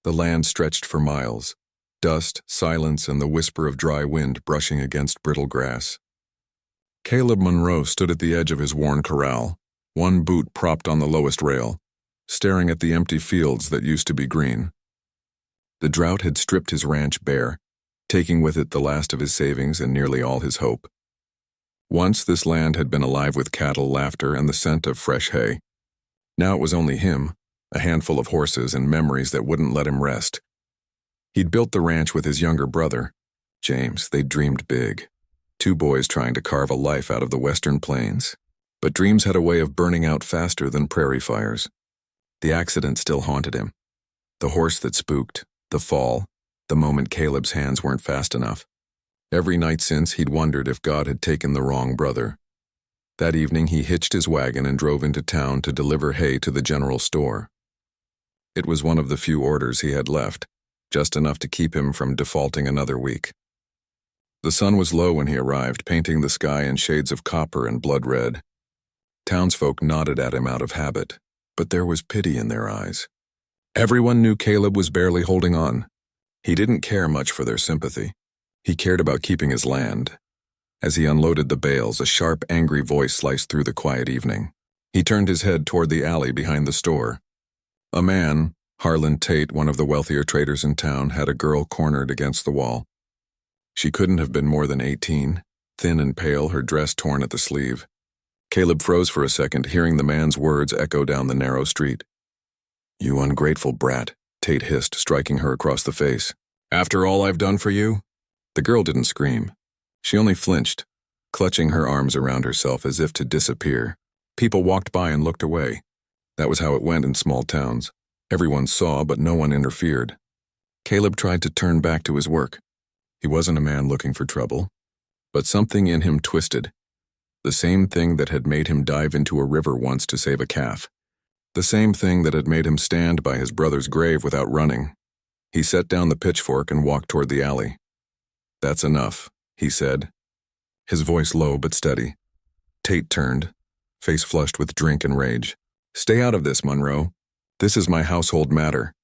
The land stretched for miles, dust, silence, and the whisper of dry wind brushing against brittle grass. Caleb Monroe stood at the edge of his worn corral, one boot propped on the lowest rail, staring at the empty fields that used to be green. The drought had stripped his ranch bare, taking with it the last of his savings and nearly all his hope. Once this land had been alive with cattle, laughter, and the scent of fresh hay. Now it was only him, a handful of horses, and memories that wouldn't let him rest. He'd built the ranch with his younger brother, James. They'd dreamed big. Two boys trying to carve a life out of the western plains. But dreams had a way of burning out faster than prairie fires. The accident still haunted him. The horse that spooked, the fall, the moment Caleb's hands weren't fast enough. Every night since, he'd wondered if God had taken the wrong brother. That evening, he hitched his wagon and drove into town to deliver hay to the general store. It was one of the few orders he had left, just enough to keep him from defaulting another week. The sun was low when he arrived, painting the sky in shades of copper and blood red. Townsfolk nodded at him out of habit, but there was pity in their eyes. Everyone knew Caleb was barely holding on. He didn't care much for their sympathy. He cared about keeping his land. As he unloaded the bales, a sharp, angry voice sliced through the quiet evening. He turned his head toward the alley behind the store. A man, Harlan Tate, one of the wealthier traders in town, had a girl cornered against the wall. She couldn't have been more than 18, thin and pale, her dress torn at the sleeve. Caleb froze for a second, hearing the man's words echo down the narrow street. "You ungrateful brat," Tate hissed, striking her across the face. "After all I've done for you?" The girl didn't scream. She only flinched, clutching her arms around herself as if to disappear. People walked by and looked away. That was how it went in small towns. Everyone saw, but no one interfered. Caleb tried to turn back to his work. He wasn't a man looking for trouble, but something in him twisted. The same thing that had made him dive into a river once to save a calf. The same thing that had made him stand by his brother's grave without running. He set down the pitchfork and walked toward the alley. "That's enough," he said, his voice low but steady. Tate turned, face flushed with drink and rage. "Stay out of this, Monroe. This is my household matter."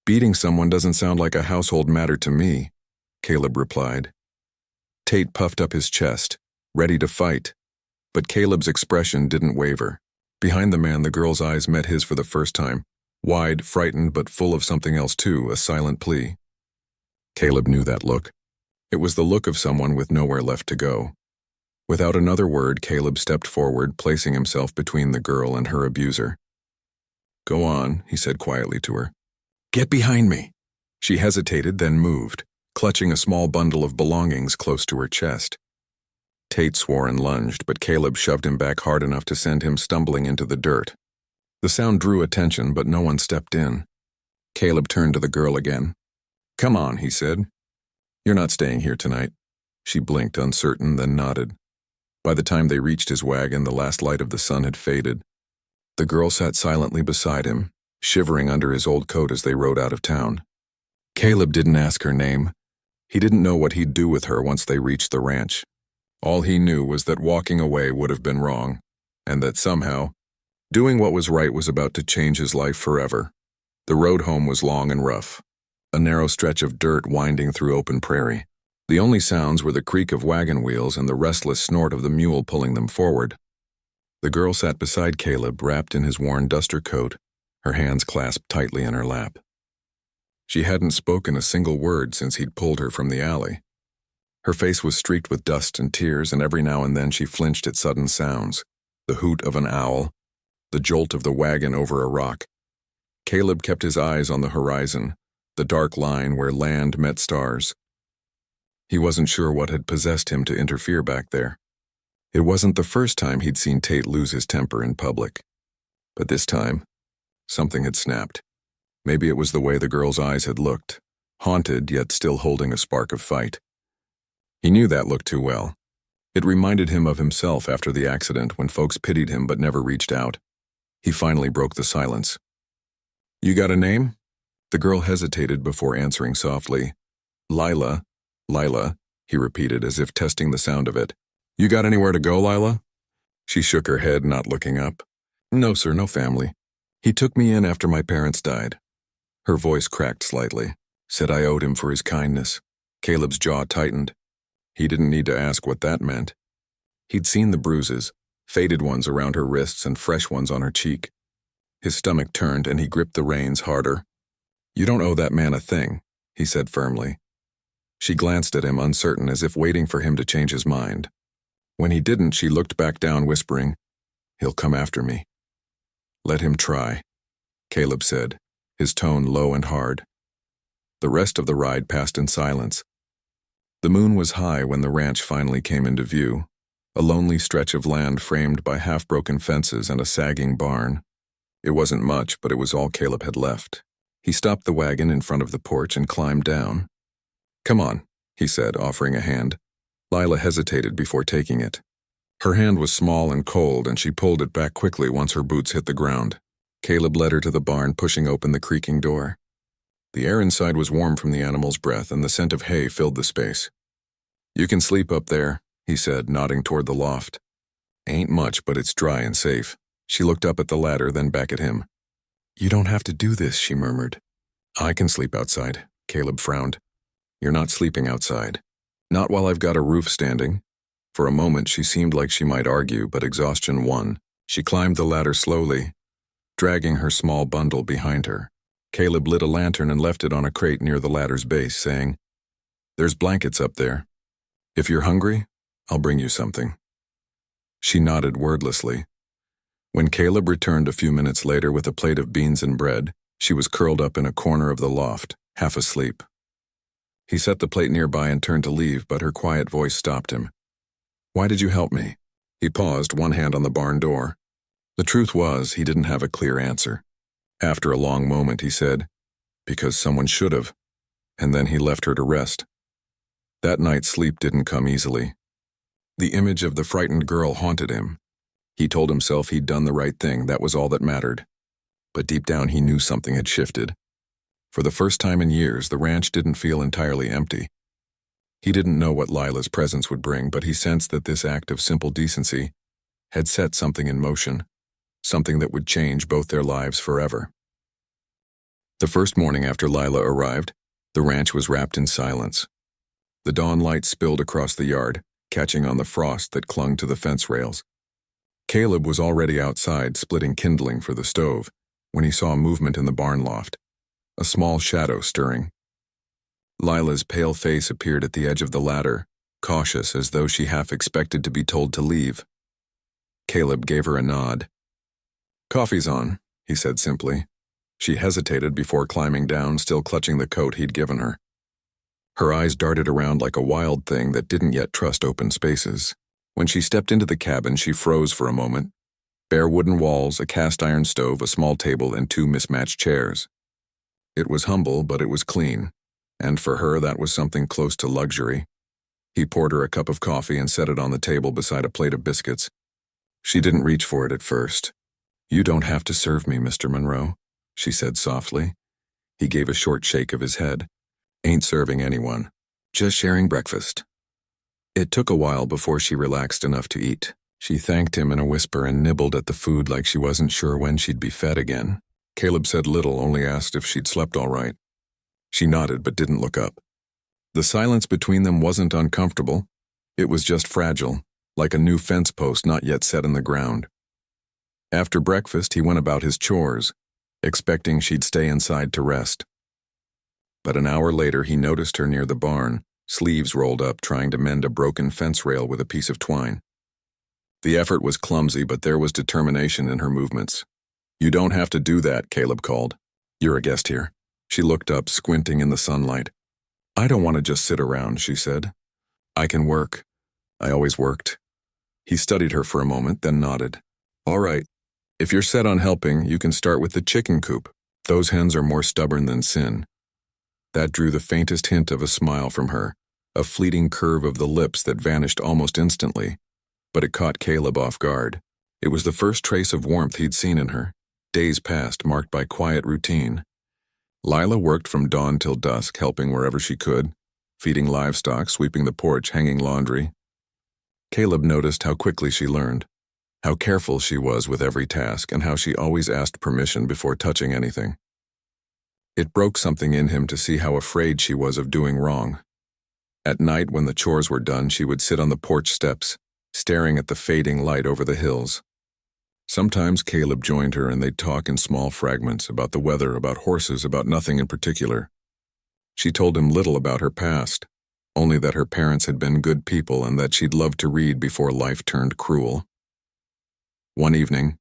"Beating someone doesn't sound like a household matter to me," Caleb replied. Tate puffed up his chest, ready to fight, but Caleb's expression didn't waver. Behind the man, the girl's eyes met his for the first time, wide, frightened, but full of something else too, a silent plea. Caleb knew that look. It was the look of someone with nowhere left to go. Without another word, Caleb stepped forward, placing himself between the girl and her abuser. "Go on," he said quietly to her. "Get behind me." She hesitated, then moved, clutching a small bundle of belongings close to her chest. Tate swore and lunged, but Caleb shoved him back hard enough to send him stumbling into the dirt. The sound drew attention, but no one stepped in. Caleb turned to the girl again. "Come on," he said. "You're not staying here tonight." She blinked, uncertain, then nodded. By the time they reached his wagon, the last light of the sun had faded. The girl sat silently beside him, shivering under his old coat as they rode out of town. Caleb didn't ask her name. He didn't know what he'd do with her once they reached the ranch. All he knew was that walking away would have been wrong, and that somehow, doing what was right was about to change his life forever. The road home was long and rough, a narrow stretch of dirt winding through open prairie. The only sounds were the creak of wagon wheels and the restless snort of the mule pulling them forward. The girl sat beside Caleb, wrapped in his worn duster coat, her hands clasped tightly in her lap. She hadn't spoken a single word since he'd pulled her from the alley. Her face was streaked with dust and tears, and every now and then she flinched at sudden sounds, the hoot of an owl, the jolt of the wagon over a rock. Caleb kept his eyes on the horizon, the dark line where land met stars. He wasn't sure what had possessed him to interfere back there. It wasn't the first time he'd seen Tate lose his temper in public. But this time, something had snapped. Maybe it was the way the girl's eyes had looked, haunted yet still holding a spark of fight. He knew that look too well. It reminded him of himself after the accident when folks pitied him but never reached out. He finally broke the silence. "You got a name?" The girl hesitated before answering softly. "Lila, Lila," he repeated as if testing the sound of it. "You got anywhere to go, Lila?" She shook her head, not looking up. "No, sir, no family. He took me in after my parents died." Her voice cracked slightly. Said I owed him for his kindness. Caleb's jaw tightened. He didn't need to ask what that meant. He'd seen the bruises, faded ones around her wrists and fresh ones on her cheek. His stomach turned and he gripped the reins harder. You don't owe that man a thing, he said firmly. She glanced at him, uncertain, as if waiting for him to change his mind. When he didn't, she looked back down, whispering, He'll come after me. Let him try, Caleb said, his tone low and hard. The rest of the ride passed in silence. The moon was high when the ranch finally came into view, a lonely stretch of land framed by half-broken fences and a sagging barn. It wasn't much, but it was all Caleb had left. He stopped the wagon in front of the porch and climbed down. Come on, he said, offering a hand. Lila hesitated before taking it. Her hand was small and cold, and she pulled it back quickly once her boots hit the ground. Caleb led her to the barn, pushing open the creaking door. The air inside was warm from the animal's breath, and the scent of hay filled the space. You can sleep up there, he said, nodding toward the loft. Ain't much, but it's dry and safe. She looked up at the ladder, then back at him. You don't have to do this, she murmured. I can sleep outside, Caleb frowned. You're not sleeping outside. Not while I've got a roof standing. For a moment she seemed like she might argue, but exhaustion won. She climbed the ladder slowly, dragging her small bundle behind her. Caleb lit a lantern and left it on a crate near the ladder's base, saying, There's blankets up there. If you're hungry, I'll bring you something. She nodded wordlessly. When Caleb returned a few minutes later with a plate of beans and bread, she was curled up in a corner of the loft, half asleep. He set the plate nearby and turned to leave, but her quiet voice stopped him. Why did you help me? He paused, one hand on the barn door. The truth was, he didn't have a clear answer. After a long moment, he said, Because someone should have. And then he left her to rest. That night, sleep didn't come easily. The image of the frightened girl haunted him. He told himself he'd done the right thing, that was all that mattered. But deep down he knew something had shifted. For the first time in years, the ranch didn't feel entirely empty. He didn't know what Lila's presence would bring, but he sensed that this act of simple decency had set something in motion, something that would change both their lives forever. The first morning after Lila arrived, the ranch was wrapped in silence. The dawn light spilled across the yard, catching on the frost that clung to the fence rails. Caleb was already outside, splitting kindling for the stove, when he saw movement in the barn loft, a small shadow stirring. Lila's pale face appeared at the edge of the ladder, cautious as though she half expected to be told to leave. Caleb gave her a nod. Coffee's on, he said simply. She hesitated before climbing down, still clutching the coat he'd given her. Her eyes darted around like a wild thing that didn't yet trust open spaces. When she stepped into the cabin, she froze for a moment. Bare wooden walls, a cast-iron stove, a small table, and 2 mismatched chairs. It was humble, but it was clean, and for her that was something close to luxury. He poured her a cup of coffee and set it on the table beside a plate of biscuits. She didn't reach for it at first. You don't have to serve me, Mr. Monroe, she said softly. He gave a short shake of his head. Ain't serving anyone. Just sharing breakfast. It took a while before she relaxed enough to eat. She thanked him in a whisper and nibbled at the food like she wasn't sure when she'd be fed again. Caleb said little, only asked if she'd slept all right. She nodded but didn't look up. The silence between them wasn't uncomfortable. It was just fragile, like a new fence post not yet set in the ground. After breakfast, he went about his chores, expecting she'd stay inside to rest. But an hour later, he noticed her near the barn, sleeves rolled up, trying to mend a broken fence rail with a piece of twine. The effort was clumsy, but there was determination in her movements. You don't have to do that, Caleb called. You're a guest here. She looked up, squinting in the sunlight. I don't want to just sit around, she said. I can work. I always worked. He studied her for a moment, then nodded. All right. If you're set on helping, you can start with the chicken coop. Those hens are more stubborn than sin. That drew the faintest hint of a smile from her, a fleeting curve of the lips that vanished almost instantly. But it caught Caleb off guard. It was the first trace of warmth he'd seen in her. Days passed, marked by quiet routine. Lila worked from dawn till dusk, helping wherever she could, feeding livestock, sweeping the porch, hanging laundry. Caleb noticed how quickly she learned, how careful she was with every task, and how she always asked permission before touching anything. It broke something in him to see how afraid she was of doing wrong. At night, when the chores were done, she would sit on the porch steps, staring at the fading light over the hills. Sometimes Caleb joined her and they'd talk in small fragments about the weather, about horses, about nothing in particular. She told him little about her past, only that her parents had been good people and that she'd loved to read before life turned cruel. One evening,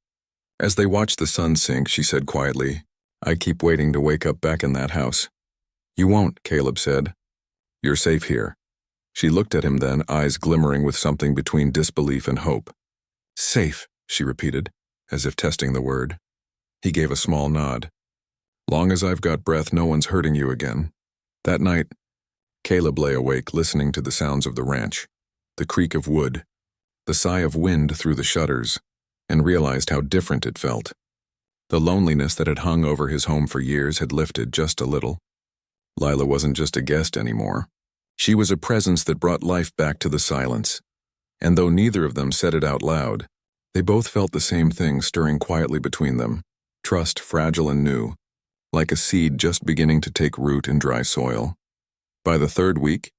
as they watched the sun sink, she said quietly, "I keep waiting to wake up back in that house." "You won't," Caleb said. "You're safe here." She looked at him then, eyes glimmering with something between disbelief and hope. "Safe," she repeated, as if testing the word. He gave a small nod. "Long as I've got breath, no one's hurting you again." That night, Caleb lay awake, listening to the sounds of the ranch, the creak of wood, the sigh of wind through the shutters, and realized how different it felt. The loneliness that had hung over his home for years had lifted just a little. Lila wasn't just a guest anymore. She was a presence that brought life back to the silence. And though neither of them said it out loud, they both felt the same thing stirring quietly between them, trust fragile and new, like a seed just beginning to take root in dry soil. By the third week,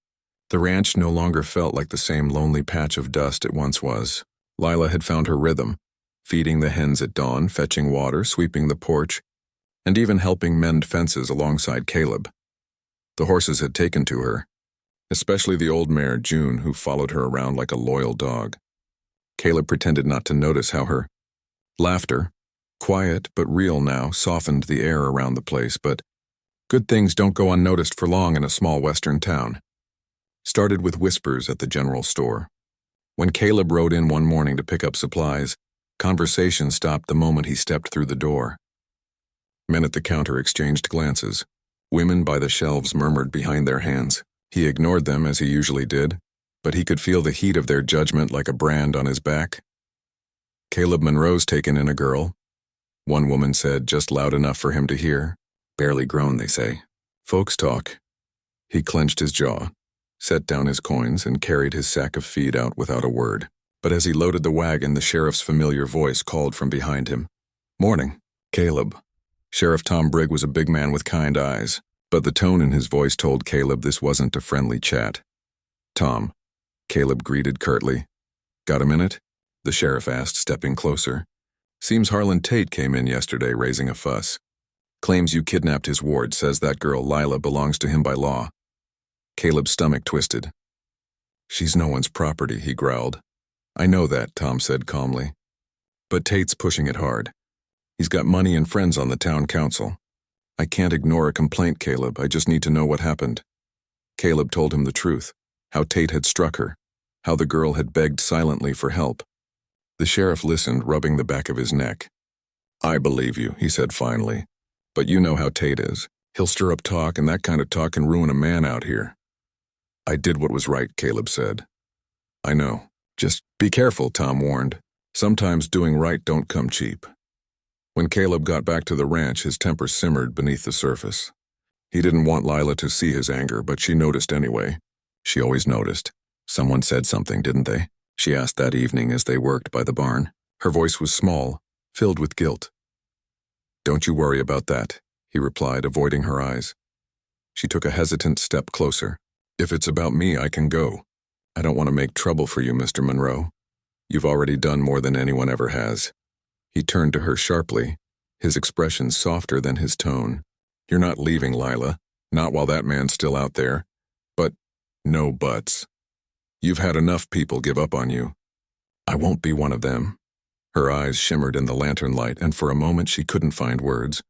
the ranch no longer felt like the same lonely patch of dust it once was. Lila had found her rhythm, feeding the hens at dawn, fetching water, sweeping the porch, and even helping mend fences alongside Caleb. The horses had taken to her, especially the old mare, June, who followed her around like a loyal dog. Caleb pretended not to notice how her laughter, quiet but real now, softened the air around the place, but good things don't go unnoticed for long in a small western town. Started with whispers at the general store. When Caleb rode in one morning to pick up supplies, conversation stopped the moment he stepped through the door. Men at the counter exchanged glances. Women by the shelves murmured behind their hands. He ignored them as he usually did, but he could feel the heat of their judgment like a brand on his back. "Caleb Monroe's taken in a girl," one woman said, just loud enough for him to hear. "Barely grown, they say. Folks talk." He clenched his jaw, set down his coins, and carried his sack of feed out without a word. But as he loaded the wagon, the sheriff's familiar voice called from behind him. "Morning, Caleb." Sheriff Tom Brigg was a big man with kind eyes, but the tone in his voice told Caleb this wasn't a friendly chat. "Tom," Caleb greeted curtly. "Got a minute?" the sheriff asked, stepping closer. "Seems Harlan Tate came in yesterday raising a fuss. Claims you kidnapped his ward, says that girl Lila belongs to him by law." Caleb's stomach twisted. "She's no one's property," he growled. "I know that," Tom said calmly. "But Tate's pushing it hard. He's got money and friends on the town council. I can't ignore a complaint, Caleb. I just need to know what happened." Caleb told him the truth, how Tate had struck her, how the girl had begged silently for help. The sheriff listened, rubbing the back of his neck. "I believe you," he said finally. "But you know how Tate is. He'll stir up talk, and that kind of talk can ruin a man out here." "I did what was right," Caleb said. "I know. Just be careful," Tom warned. "Sometimes doing right don't come cheap." When Caleb got back to the ranch, his temper simmered beneath the surface. He didn't want Lila to see his anger, but she noticed anyway. She always noticed. "Someone said something, didn't they?" she asked that evening as they worked by the barn. Her voice was small, filled with guilt. "Don't you worry about that," he replied, avoiding her eyes. She took a hesitant step closer. "If it's about me, I can go. I don't want to make trouble for you, Mr. Monroe. You've already done more than anyone ever has." He turned to her sharply, his expression softer than his tone. "You're not leaving, Lila. Not while that man's still out there. But no buts. You've had enough people give up on you. I won't be one of them." Her eyes shimmered in the lantern light, and for a moment she couldn't find words.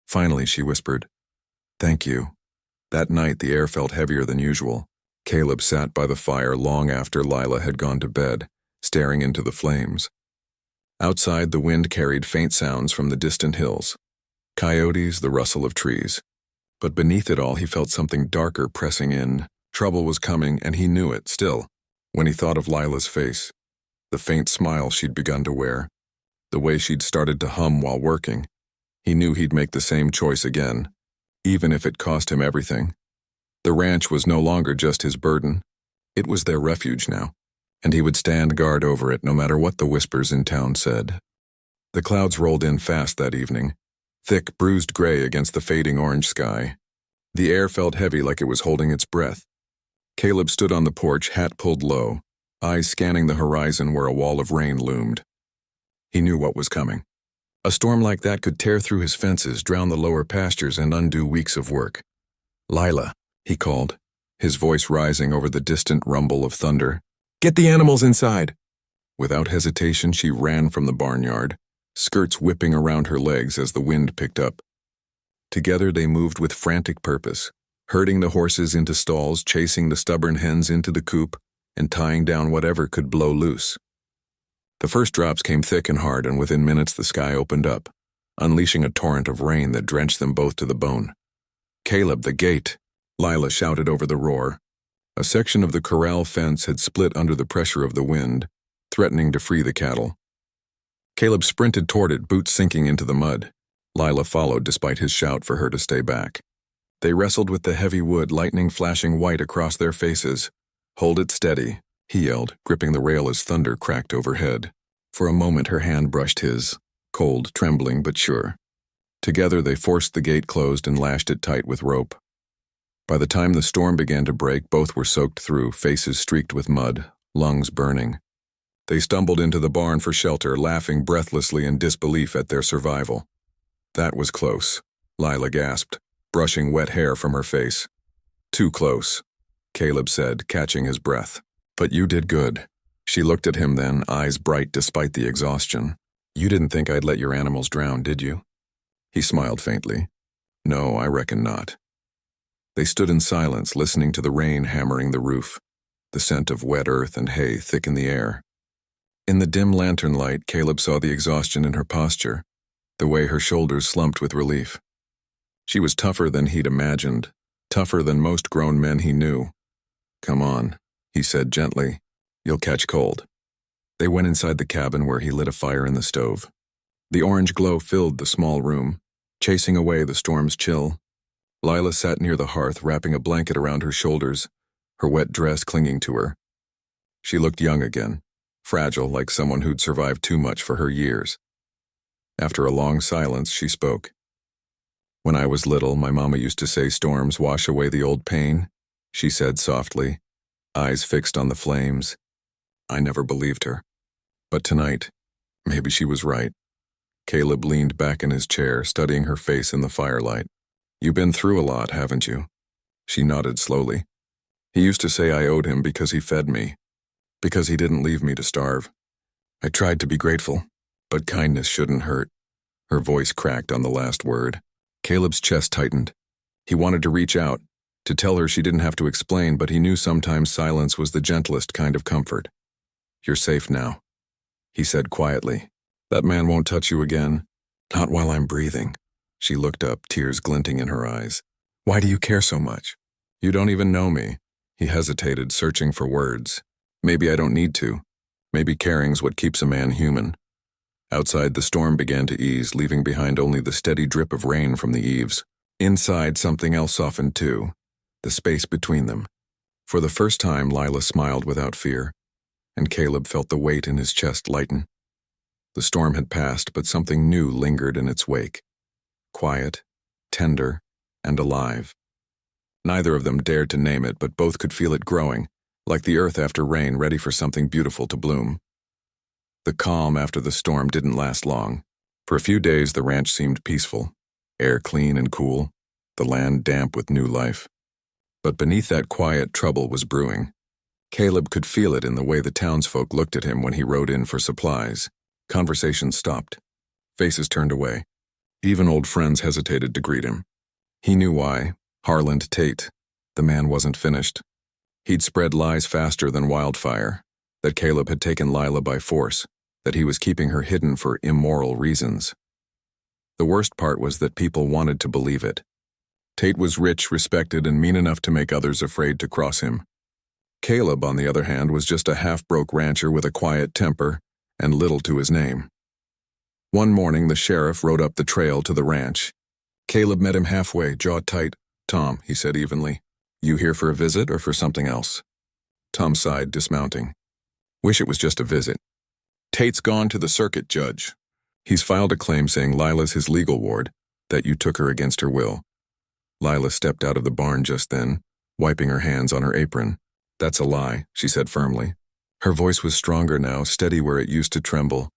Finally, she whispered, "Thank you." That night, the air felt heavier than usual. Caleb sat by the fire long after Lila had gone to bed, staring into the flames. Outside, the wind carried faint sounds from the distant hills. Coyotes, the rustle of trees. But beneath it all, he felt something darker pressing in. Trouble was coming, and he knew it still, when he thought of Lila's face, the faint smile she'd begun to wear, the way she'd started to hum while working. He knew he'd make the same choice again, even if it cost him everything. The ranch was no longer just his burden. It was their refuge now, and he would stand guard over it no matter what the whispers in town said. The clouds rolled in fast that evening, thick, bruised gray against the fading orange sky. The air felt heavy like it was holding its breath. Caleb stood on the porch, hat pulled low, eyes scanning the horizon where a wall of rain loomed. He knew what was coming. A storm like that could tear through his fences, drown the lower pastures, and undo weeks of work. "Lila," he called, his voice rising over the distant rumble of thunder. "Get the animals inside!" Without hesitation, she ran from the barnyard, skirts whipping around her legs as the wind picked up. Together they moved with frantic purpose, herding the horses into stalls, chasing the stubborn hens into the coop, and tying down whatever could blow loose. The first drops came thick and hard, and within minutes the sky opened up, unleashing a torrent of rain that drenched them both to the bone. "Caleb, the gate!" Lila shouted over the roar. A section of the corral fence had split under the pressure of the wind, threatening to free the cattle. Caleb sprinted toward it, boots sinking into the mud. Lila followed despite his shout for her to stay back. They wrestled with the heavy wood, lightning flashing white across their faces. "Hold it steady," he yelled, gripping the rail as thunder cracked overhead. For a moment her hand brushed his, cold, trembling, but sure. Together they forced the gate closed and lashed it tight with rope. By the time the storm began to break, both were soaked through, faces streaked with mud, lungs burning. They stumbled into the barn for shelter, laughing breathlessly in disbelief at their survival. "That was close," Lila gasped, brushing wet hair from her face. "Too close," Caleb said, catching his breath. "But you did good." She looked at him then, eyes bright despite the exhaustion. "You didn't think I'd let your animals drown, did you?" He smiled faintly. "No, I reckon not." They stood in silence, listening to the rain hammering the roof, the scent of wet earth and hay thick in the air. In the dim lantern light, Caleb saw the exhaustion in her posture, the way her shoulders slumped with relief. She was tougher than he'd imagined, tougher than most grown men he knew. "Come on," he said gently. "You'll catch cold." They went inside the cabin where he lit a fire in the stove. The orange glow filled the small room, chasing away the storm's chill. Lila sat near the hearth, wrapping a blanket around her shoulders, her wet dress clinging to her. She looked young again, fragile like someone who'd survived too much for her years. After a long silence, she spoke. "When I was little, my mama used to say storms wash away the old pain," she said softly, eyes fixed on the flames. I never believed her. But tonight, maybe she was right. Caleb leaned back in his chair, studying her face in the firelight. "You've been through a lot, haven't you?" She nodded slowly. "He used to say I owed him because he fed me, because he didn't leave me to starve. I tried to be grateful, but kindness shouldn't hurt." Her voice cracked on the last word. Caleb's chest tightened. He wanted to reach out, to tell her she didn't have to explain, but he knew sometimes silence was the gentlest kind of comfort. "You're safe now," he said quietly. "That man won't touch you again. Not while I'm breathing." She looked up, tears glinting in her eyes. "Why do you care so much?" "You don't even know me." He hesitated, searching for words. "Maybe I don't need to. Maybe caring's what keeps a man human." Outside, the storm began to ease, leaving behind only the steady drip of rain from the eaves. Inside, something else softened too, the space between them. For the first time, Lila smiled without fear, and Caleb felt the weight in his chest lighten. The storm had passed, but something new lingered in its wake. Quiet, tender, and alive. Neither of them dared to name it, but both could feel it growing, like the earth after rain, ready for something beautiful to bloom. The calm after the storm didn't last long. For a few days, the ranch seemed peaceful, air clean and cool, the land damp with new life. But beneath that quiet, trouble was brewing. Caleb could feel it in the way the townsfolk looked at him when he rode in for supplies. Conversations stopped. Faces turned away. Even old friends hesitated to greet him. He knew why. Harland Tate. The man wasn't finished. He'd spread lies faster than wildfire, that Caleb had taken Lila by force, that he was keeping her hidden for immoral reasons. The worst part was that people wanted to believe it. Tate was rich, respected, and mean enough to make others afraid to cross him. Caleb, on the other hand, was just a half-broke rancher with a quiet temper and little to his name. One morning, the sheriff rode up the trail to the ranch. Caleb met him halfway, jaw tight. "Tom," he said evenly, "you here for a visit or for something else?" Tom sighed, dismounting. "Wish it was just a visit. Tate's gone to the circuit judge. He's filed a claim saying Lila's his legal ward, that you took her against her will. Lila stepped out of the barn just then, wiping her hands on her apron. That's a lie, she said firmly. Her voice was stronger now, steady where it used to tremble.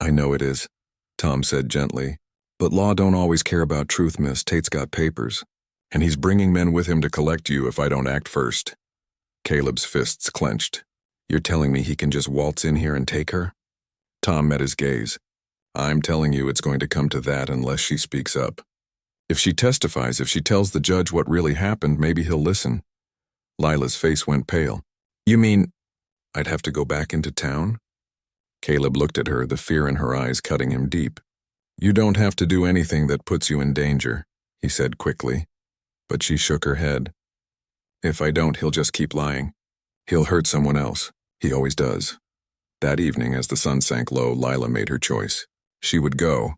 I know it is, Tom said gently. But law don't always care about truth, miss. Tate's got papers. And he's bringing men with him to collect you if I don't act first. Caleb's fists clenched. You're telling me he can just waltz in here and take her? Tom met his gaze. I'm telling you it's going to come to that unless she speaks up. If she testifies, if she tells the judge what really happened, maybe he'll listen. Lila's face went pale. You mean I'd have to go back into town? Caleb looked at her, the fear in her eyes cutting him deep. You don't have to do anything that puts you in danger, he said quickly. But she shook her head. If I don't, he'll just keep lying. He'll hurt someone else. He always does. That evening, as the sun sank low, Lila made her choice. She would go.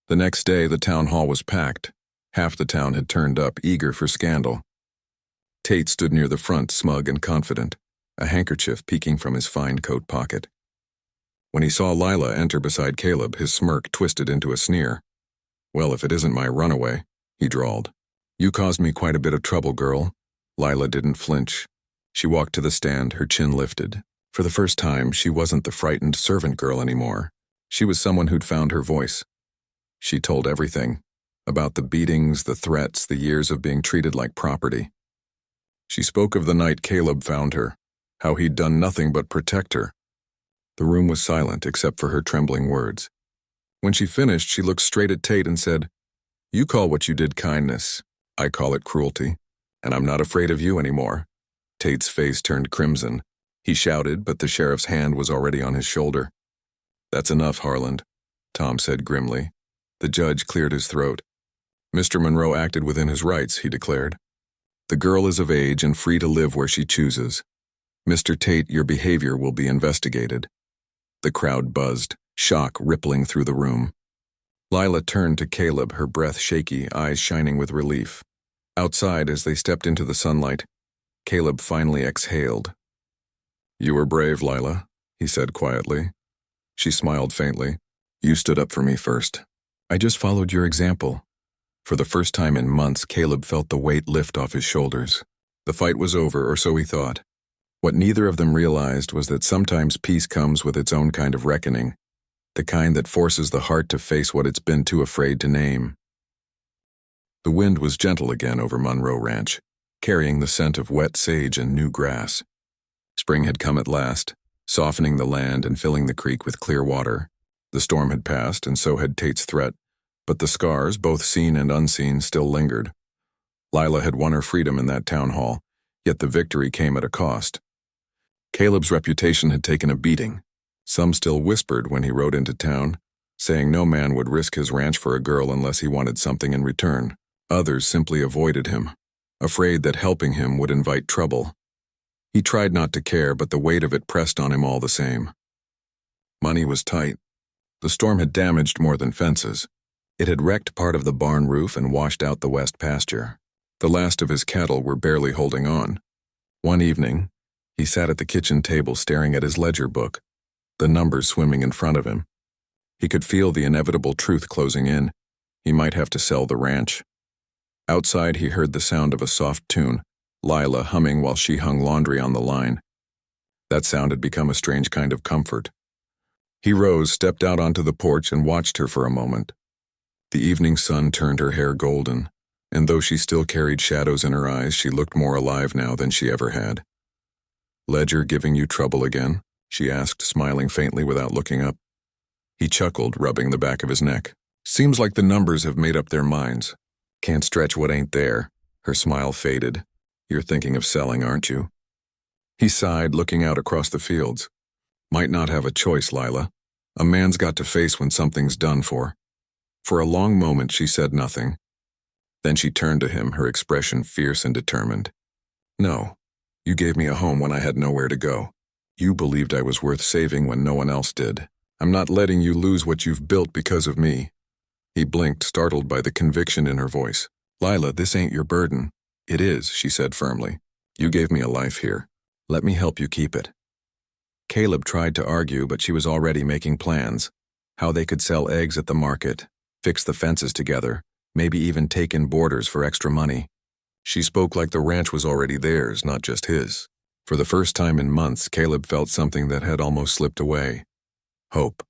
The next day, the town hall was packed. Half the town had turned up, eager for scandal. Tate stood near the front, smug and confident, a handkerchief peeking from his fine coat pocket. When he saw Lila enter beside Caleb, his smirk twisted into a sneer. Well, if it isn't my runaway, he drawled. You caused me quite a bit of trouble, girl. Lila didn't flinch. She walked to the stand, her chin lifted. For the first time, she wasn't the frightened servant girl anymore. She was someone who'd found her voice. She told everything, about the beatings, the threats, the years of being treated like property. She spoke of the night Caleb found her, how he'd done nothing but protect her. The room was silent except for her trembling words. When she finished, she looked straight at Tate and said, You call what you did kindness. I call it cruelty, and I'm not afraid of you anymore. Tate's face turned crimson. He shouted, but the sheriff's hand was already on his shoulder. That's enough, Harland, Tom said grimly. The judge cleared his throat. Mr. Monroe acted within his rights, he declared. The girl is of age and free to live where she chooses. Mr. Tate, your behavior will be investigated. The crowd buzzed, shock rippling through the room. Lila turned to Caleb, her breath shaky, eyes shining with relief. Outside, as they stepped into the sunlight, Caleb finally exhaled. You were brave, Lila, he said quietly. She smiled faintly. You stood up for me first. I just followed your example. For the first time in months, Caleb felt the weight lift off his shoulders. The fight was over, or so he thought. What neither of them realized was that sometimes peace comes with its own kind of reckoning, the kind that forces the heart to face what it's been too afraid to name. The wind was gentle again over Monroe Ranch, carrying the scent of wet sage and new grass. Spring had come at last, softening the land and filling the creek with clear water. The storm had passed, and so had Tate's threat, but the scars, both seen and unseen, still lingered. Lila had won her freedom in that town hall, yet the victory came at a cost. Caleb's reputation had taken a beating. Some still whispered when he rode into town, saying no man would risk his ranch for a girl unless he wanted something in return. Others simply avoided him, afraid that helping him would invite trouble. He tried not to care, but the weight of it pressed on him all the same. Money was tight. The storm had damaged more than fences. It had wrecked part of the barn roof and washed out the west pasture. The last of his cattle were barely holding on. One evening, he sat at the kitchen table staring at his ledger book, the numbers swimming in front of him. He could feel the inevitable truth closing in. He might have to sell the ranch. Outside, he heard the sound of a soft tune, Lila humming while she hung laundry on the line. That sound had become a strange kind of comfort. He rose, stepped out onto the porch, and watched her for a moment. The evening sun turned her hair golden, and though she still carried shadows in her eyes, she looked more alive now than she ever had. Ledger giving you trouble again? She asked, smiling faintly without looking up. He chuckled, rubbing the back of his neck. Seems like the numbers have made up their minds. Can't stretch what ain't there. Her smile faded. You're thinking of selling, aren't you? He sighed, looking out across the fields. Might not have a choice, Lila. A man's got to face when something's done for. For a long moment, she said nothing. Then she turned to him, her expression fierce and determined. No, you gave me a home when I had nowhere to go. You believed I was worth saving when no one else did. I'm not letting you lose what you've built because of me. He blinked, startled by the conviction in her voice. Lila, this ain't your burden. It is, she said firmly. You gave me a life here. Let me help you keep it. Caleb tried to argue, but she was already making plans. How they could sell eggs at the market, fix the fences together, maybe even take in boarders for extra money. She spoke like the ranch was already theirs, not just his. For the first time in months, Caleb felt something that had almost slipped away. Hope.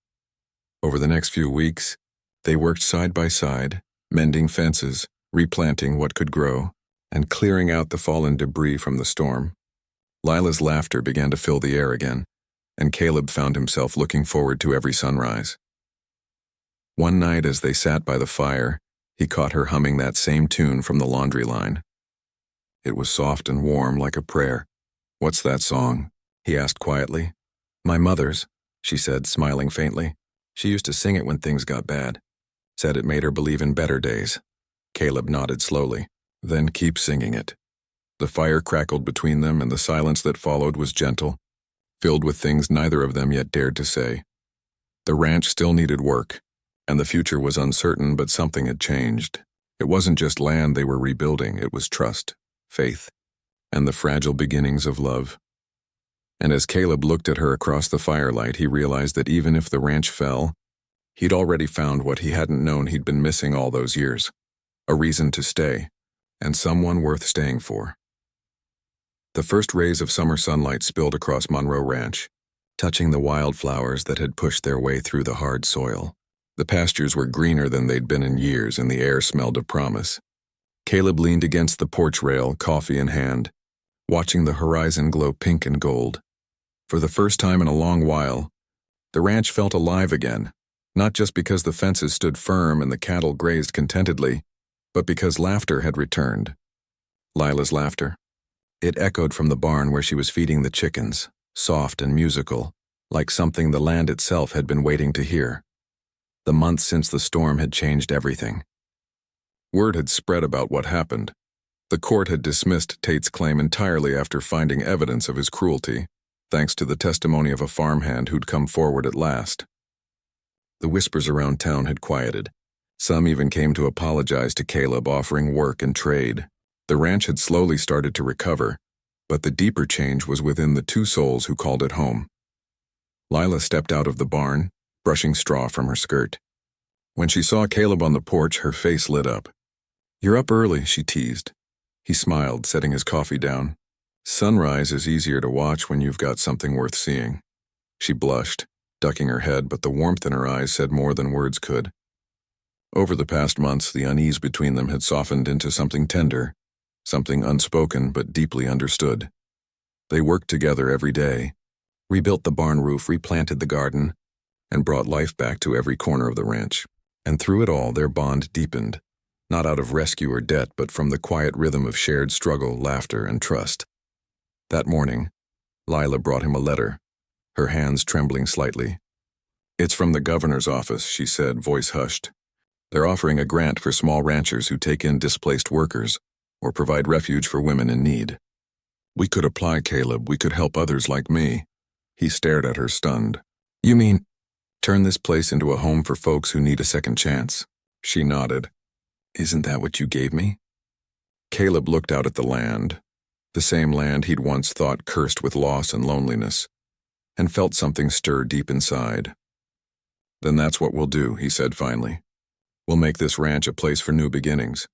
Over the next few weeks, they worked side by side, mending fences, replanting what could grow, and clearing out the fallen debris from the storm. Lila's laughter began to fill the air again, and Caleb found himself looking forward to every sunrise. One night as they sat by the fire, he caught her humming that same tune from the laundry line. It was soft and warm like a prayer. "What's that song?" he asked quietly. "My mother's," she said, smiling faintly. She used to sing it when things got bad. Said it made her believe in better days. Caleb nodded slowly. "Then keep singing it." The fire crackled between them, and the silence that followed was gentle, filled with things neither of them yet dared to say. The ranch still needed work, and the future was uncertain, but something had changed. It wasn't just land they were rebuilding, it was trust, faith, and the fragile beginnings of love. And as Caleb looked at her across the firelight, he realized that even if the ranch fell, he'd already found what he hadn't known he'd been missing all those years. A reason to stay, and someone worth staying for. The first rays of summer sunlight spilled across Monroe Ranch, touching the wildflowers that had pushed their way through the hard soil. The pastures were greener than they'd been in years, and the air smelled of promise. Caleb leaned against the porch rail, coffee in hand, watching the horizon glow pink and gold. For the first time in a long while, the ranch felt alive again, not just because the fences stood firm and the cattle grazed contentedly, but because laughter had returned. Lila's laughter. It echoed from the barn where she was feeding the chickens, soft and musical, like something the land itself had been waiting to hear. The months since the storm had changed everything. Word had spread about what happened. The court had dismissed Tate's claim entirely after finding evidence of his cruelty, thanks to the testimony of a farmhand who'd come forward at last. The whispers around town had quieted. Some even came to apologize to Caleb, offering work and trade. The ranch had slowly started to recover, but the deeper change was within the two souls who called it home. Lila stepped out of the barn, brushing straw from her skirt. When she saw Caleb on the porch, her face lit up. "You're up early," she teased. He smiled, setting his coffee down. "Sunrise is easier to watch when you've got something worth seeing." She blushed, ducking her head, but the warmth in her eyes said more than words could. Over the past months, the unease between them had softened into something tender, something unspoken but deeply understood. They worked together every day, rebuilt the barn roof, replanted the garden, and brought life back to every corner of the ranch. And through it all, their bond deepened, not out of rescue or debt, but from the quiet rhythm of shared struggle, laughter, and trust. That morning, Lila brought him a letter, her hands trembling slightly. "It's from the governor's office," she said, voice hushed. "They're offering a grant for small ranchers who take in displaced workers or provide refuge for women in need. We could apply, Caleb. We could help others like me." He stared at her, stunned. "You mean turn this place into a home for folks who need a second chance?" She nodded. "Isn't that what you gave me?" Caleb looked out at the land, the same land he'd once thought cursed with loss and loneliness, and felt something stir deep inside. "Then that's what we'll do," he said finally. "We'll make this ranch a place for new beginnings."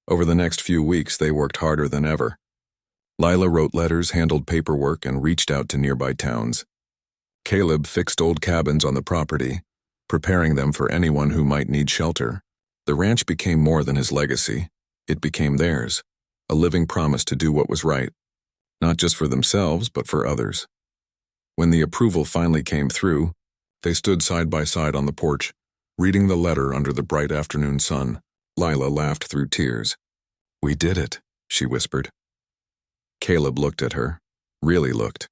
Over the next few weeks, they worked harder than ever. Lila wrote letters, handled paperwork, and reached out to nearby towns. Caleb fixed old cabins on the property, preparing them for anyone who might need shelter. The ranch became more than his legacy. It became theirs, a living promise to do what was right, not just for themselves, but for others. When the approval finally came through, they stood side by side on the porch, reading the letter under the bright afternoon sun. Lila laughed through tears. "We did it," she whispered. Caleb looked at her, really looked,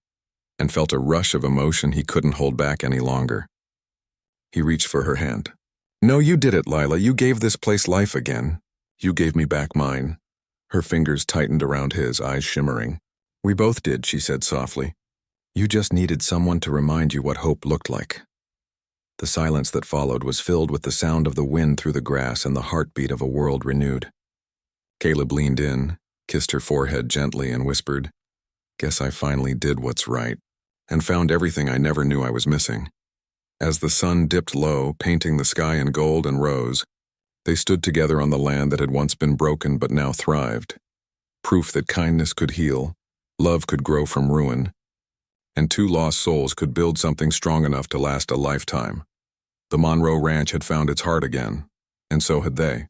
and felt a rush of emotion he couldn't hold back any longer. He reached for her hand. "No, you did it, Lila. You gave this place life again. You gave me back mine." Her fingers tightened around his, eyes shimmering. "We both did," she said softly. "You just needed someone to remind you what hope looked like." The silence that followed was filled with the sound of the wind through the grass and the heartbeat of a world renewed. Caleb leaned in, kissed her forehead gently, and whispered, "Guess I finally did what's right, and found everything I never knew I was missing." As the sun dipped low, painting the sky in gold and rose, they stood together on the land that had once been broken but now thrived. Proof that kindness could heal, love could grow from ruin, and two lost souls could build something strong enough to last a lifetime. The Monroe Ranch had found its heart again, and so had they.